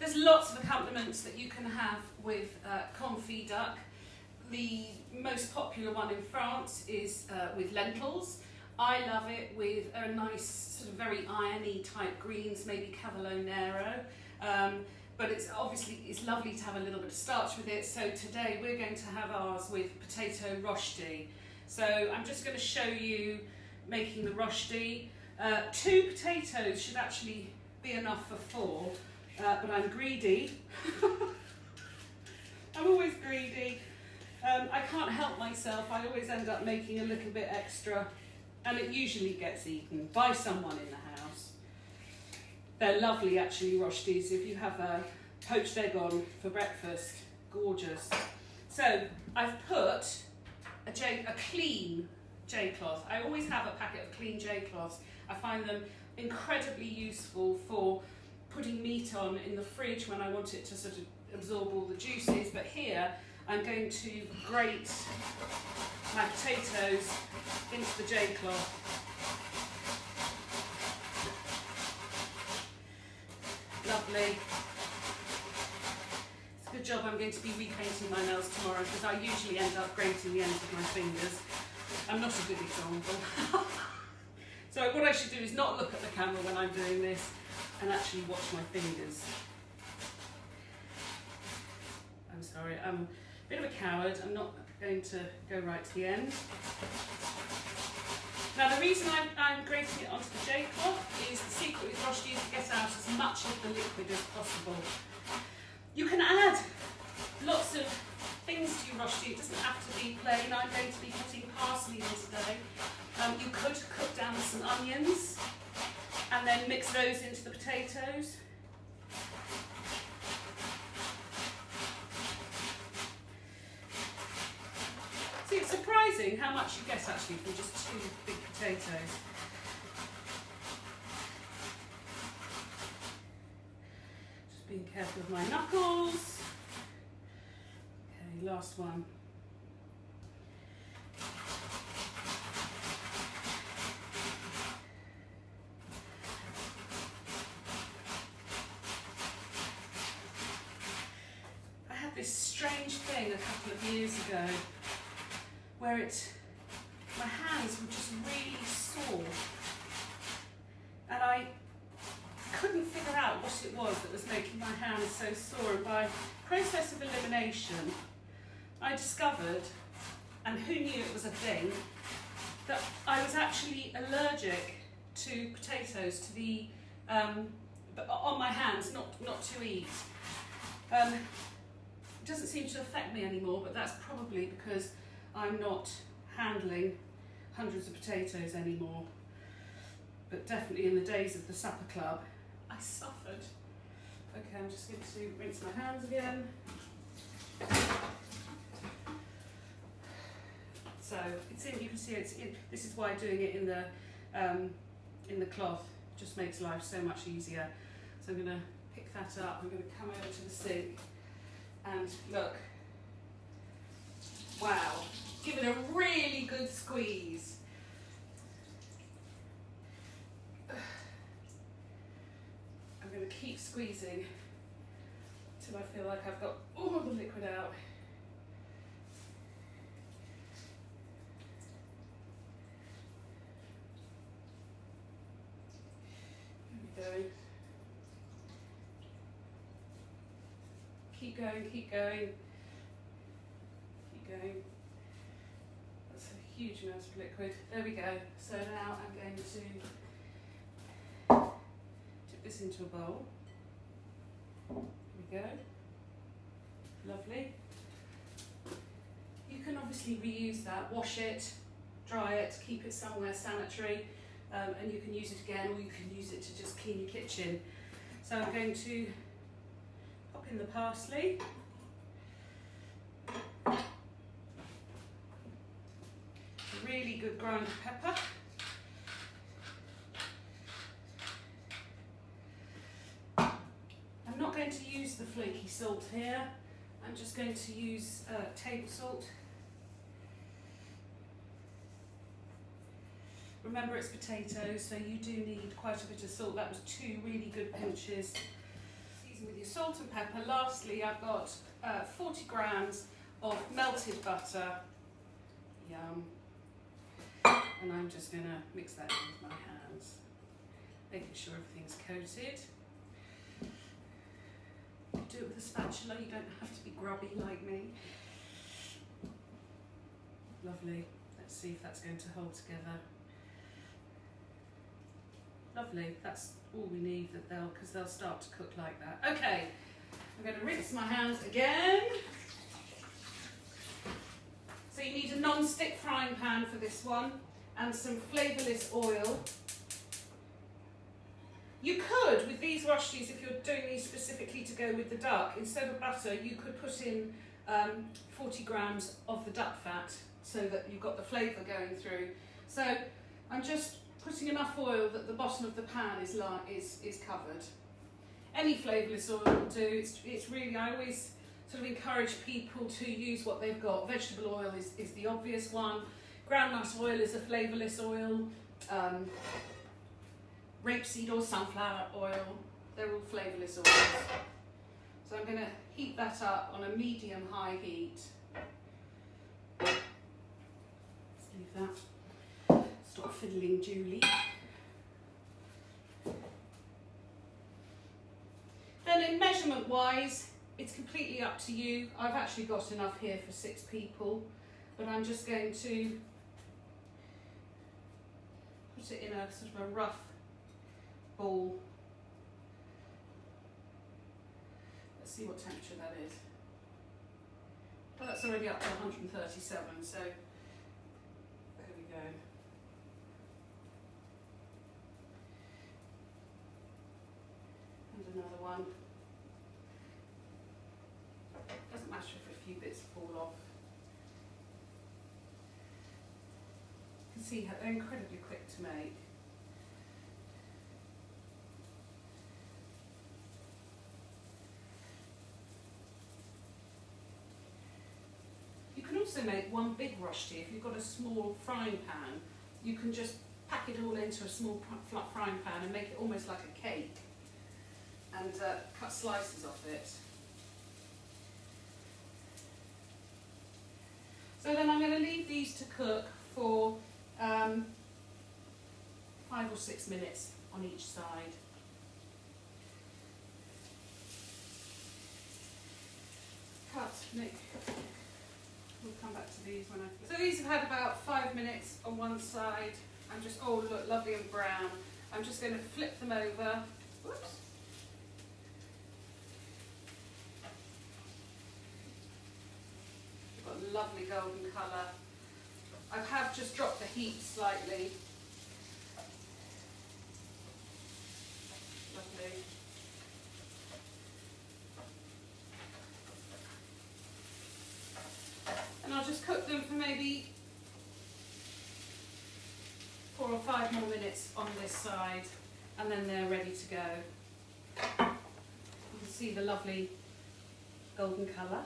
There's lots of accompaniments that you can have with confit duck. The most popular one in France is with lentils. I love it with a nice sort of very irony type greens, maybe cavolo nero. But it's lovely to have a little bit of starch with it. So today we're going to have ours with potato rosti. So I'm just going to show you making the rosti. 2 potatoes should actually be enough for 4, but I'm greedy. I'm always greedy. I can't help myself. I always end up making a little bit extra, and it usually gets eaten by someone in the house. They're lovely actually, rostis, if you have a poached egg on for breakfast. Gorgeous. So I've put a clean J-cloth. I always have a packet of clean J-cloths. I find them incredibly useful for putting meat on in the fridge when I want it to sort of absorb all the juices. But here I'm going to grate my potatoes into the J-cloth. Lovely. It's a good job I'm going to be repainting my nails tomorrow, because I usually end up grating the ends of my fingers. I'm not a good example. So what I should do is not look at the camera when I'm doing this and actually watch my fingers. I'm sorry, I'm a bit of a coward. I'm not going to go right to the end. Now the reason I'm grating it onto the J-cloth is the secret with rosti is to get out as much of the liquid as possible. You can add lots of things to your rosti. It doesn't have to be plain. I'm going to be putting parsley in today. You could cook down some onions and then mix those into the potatoes. See, it's surprising how much you get actually from just 2 big potatoes. Just being careful with my knuckles. Okay, last one. I had this strange thing a couple of years ago where my hands were just really sore, and I couldn't figure out what it was that was making my hands so sore, and by process of elimination I discovered, and who knew it was a thing, that I was actually allergic to potatoes, to the on my hands, not to eat. It doesn't seem to affect me anymore, but that's probably because I'm not handling hundreds of potatoes anymore. But definitely in the days of the supper club, I suffered. Okay, I'm just going to rinse my hands again. So it's in. You can see it's in. This is why doing it in the cloth just makes life so much easier. So I'm going to pick that up. I'm going to come over to the sink and look. Wow. Give it a really good squeeze. I'm going to keep squeezing till I feel like I've got all the liquid out. There we go. Keep going, keep going. Keep going. That's a huge amount of liquid. There we go. So now I'm going to dip this into a bowl. There we go. Lovely. You can obviously reuse that, wash it, dry it, keep it somewhere sanitary, and you can use it again, or you can use it to just clean your kitchen. So I'm going to pop in the parsley. Really good ground pepper. I'm not going to use the flaky salt here. I'm just going to use table salt. Remember, it's potatoes, so you do need quite a bit of salt. That was 2 really good pinches. season with your salt and pepper. Lastly, I've got 40 grams of melted butter. Yum. And I'm just going to mix that in with my hands, making sure everything's coated. Do it with a spatula, you don't have to be grubby like me. Lovely. Let's see if that's going to hold together. Lovely. That's all we need, because they'll start to cook like that. Okay, I'm going to rinse my hands again. So you need a non-stick frying pan for this one and some flavourless oil. You could, with these rostis, if you're doing these specifically to go with the duck, instead of butter, you could put in 40 grams of the duck fat so that you've got the flavour going through. So I'm just putting enough oil that the bottom of the pan is covered. Any flavourless oil will do. It's really, I always sort of encourage people to use what they've got. Vegetable oil is the obvious one. Groundnut oil is a flavourless oil. Rapeseed or sunflower oil, they're all flavourless oils. So I'm going to heat that up on a medium-high heat. Let's leave that. Stop fiddling, Julie. Then in measurement-wise, it's completely up to you. I've actually got enough here for 6 people, but I'm just going to put it in a sort of a rough ball. Let's see what temperature that is. Well, that's already up to 137, so there we go. And another one. Doesn't matter if a few bits fall off. You can see how they're incredibly quick to make. You can also make one big rosti. If you've got a small frying pan, you can just pack it all into a small frying pan and make it almost like a cake and cut slices off it. So then I'm going to leave these to cook for 5 or 6 minutes on each side. Cut, Nick. We'll come back to these when I... So these have had about 5 minutes on one side. I'm just, oh look, lovely and brown. I'm just going to flip them over. Whoops. They've got a lovely golden colour. I have just dropped the heat slightly. Lovely. And I'll just cook them for maybe 4 or 5 more minutes on this side, and then they're ready to go. You can see the lovely golden colour.